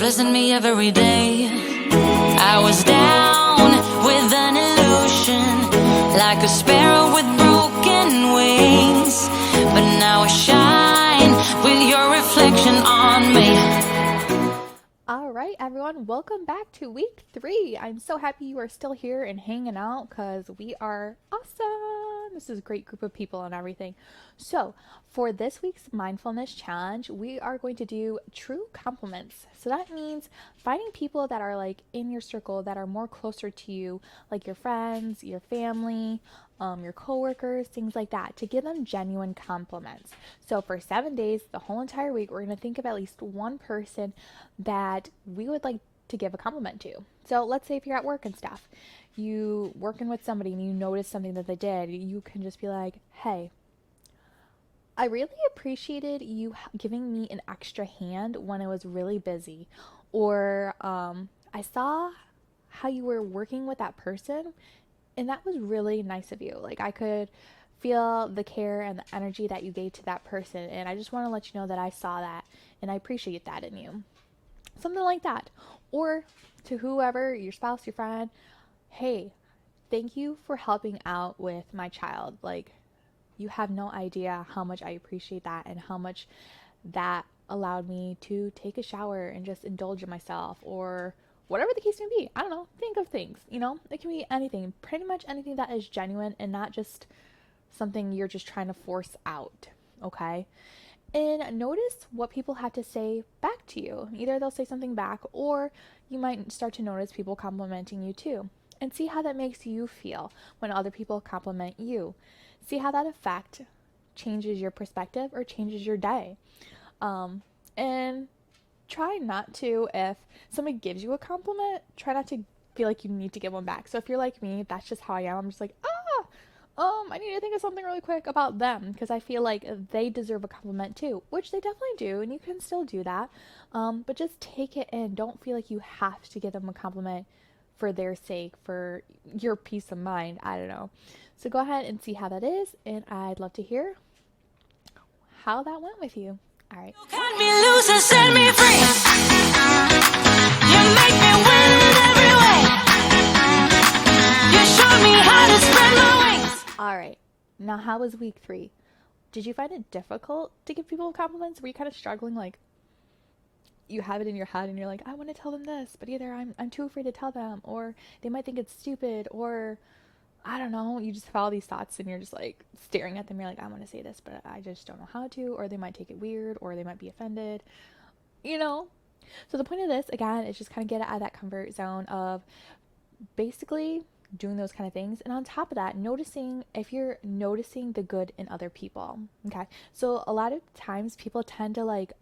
blessing me every day. I was down with an illusion, like a sparrow with broken wings, but now I shine with your reflection on me. All right, everyone, welcome back to week 3. I'm so happy you are still here and hanging out because we are awesome. This is a great group of people and everything. So for this week's mindfulness challenge, we are going to do true compliments. So that means finding people that are like in your circle that are more closer to you, like your friends, your family, your coworkers, things like that, to give them genuine compliments. So for 7 days, the whole entire week, we're going to think of at least one person that we would like to give a compliment to. So let's say if you're at work and stuff, you working with somebody and you notice something that they did, you can just be like, hey, I really appreciated you giving me an extra hand when I was really busy. Or I saw how you were working with that person and that was really nice of you. Like I could feel the care and the energy that you gave to that person, and I just want to let you know that I saw that and I appreciate that in you. Something like that. Or to whoever, your spouse, your friend, hey, thank you for helping out with my child. Like, you have no idea how much I appreciate that and how much that allowed me to take a shower and just indulge in myself, or whatever the case may be. I don't know. Think of things, it can be anything, pretty much anything that is genuine and not just something you're just trying to force out. Okay. And notice what people have to say back to you. Either they'll say something back, or you might start to notice people complimenting you too. And see how that makes you feel when other people compliment you. See how that effect changes your perspective or changes your day. And try not to, if somebody gives you a compliment, try not to feel like you need to give one back. So if you're like me, that's just how I am. I'm just like, I need to think of something really quick about them because I feel like they deserve a compliment too, which they definitely do, and you can still do that. But just take it in. Don't feel like you have to give them a compliment for their sake, for your peace of mind. I don't know. So go ahead and see how that is, and I'd love to hear how that went with you. All right. You cut me loose and set me free. You make me win in every way. You showed me how to spread my wings. All right. Now, how was week 3? Did you find it difficult to give people compliments? Were you kind of struggling, like you have it in your head and you're like, I want to tell them this, but either I'm too afraid to tell them, or they might think it's stupid, or I don't know, you just have all these thoughts and you're just like staring at them. You're like, I want to say this, but I just don't know how to, or they might take it weird, or they might be offended, So the point of this, again, is just kind of get out of that comfort zone of basically doing those kind of things. And on top of that, noticing if you're noticing the good in other people. Okay. So a lot of times people tend to like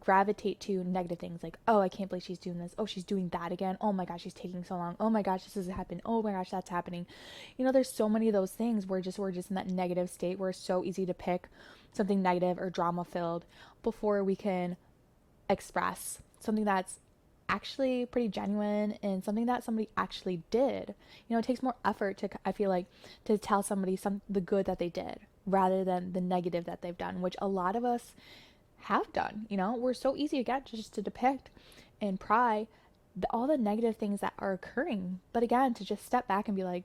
gravitate to negative things, like, oh, I can't believe she's doing this. Oh, she's doing that again. Oh my gosh, she's taking so long. Oh my gosh, this has happened. Oh my gosh, that's happening. There's so many of those things where we're just in that negative state where it's so easy to pick something negative or drama filled before we can express something that's actually pretty genuine and something that somebody actually did. It takes more effort to, I feel like, to tell somebody the good that they did rather than the negative that they've done, which a lot of us have done. We're so easy to get just to depict and pry all the negative things that are occurring. But again, to just step back and be like,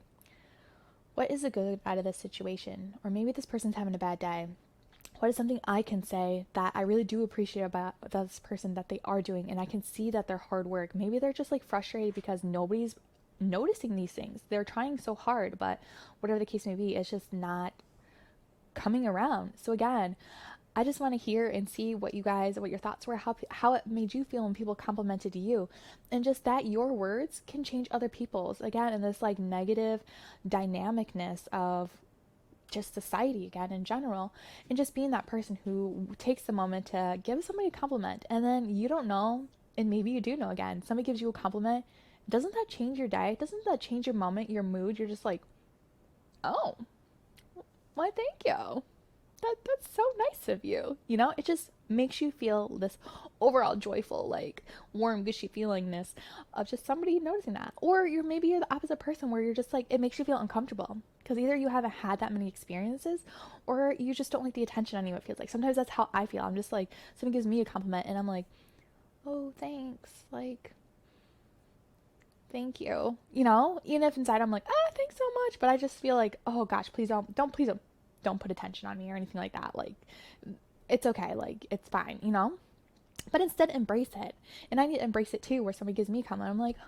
what is the good out of this situation? Or maybe this person's having a bad day. What is something I can say that I really do appreciate about this person that they are doing, and I can see that their hard work. Maybe they're just like frustrated because nobody's noticing these things. They're trying so hard, but whatever the case may be, it's just not coming around. So again, I just want to hear and see what your thoughts were, how it made you feel when people complimented you, and just that your words can change other people's, again, in this like negative dynamicness of just society again in general, and just being that person who takes the moment to give somebody a compliment, and then you don't know, and maybe you do know, again, somebody gives you a compliment, doesn't that change your day? Doesn't that change your moment, your mood? You're just like, oh, why, thank you. That's so nice of you. It just makes you feel this overall joyful, like warm, gushy feelingness of just somebody noticing that. Or maybe you're the opposite person where you're just like, it makes you feel uncomfortable because either you haven't had that many experiences or you just don't like the attention on you. It feels like sometimes that's how I feel. I'm just like, someone gives me a compliment and I'm like, oh, thanks. Like, thank you. You know, even if inside I'm like, ah, thanks so much. But I just feel like, oh gosh, please don't put attention on me or anything like that. Like, it's okay. Like, it's fine, you know? But instead embrace it. And I need to embrace it too, where somebody gives me a compliment. I'm like,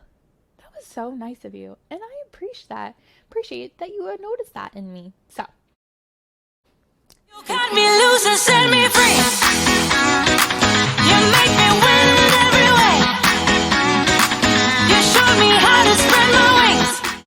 that was so nice of you. And I appreciate that you would notice that in me. So You got me losing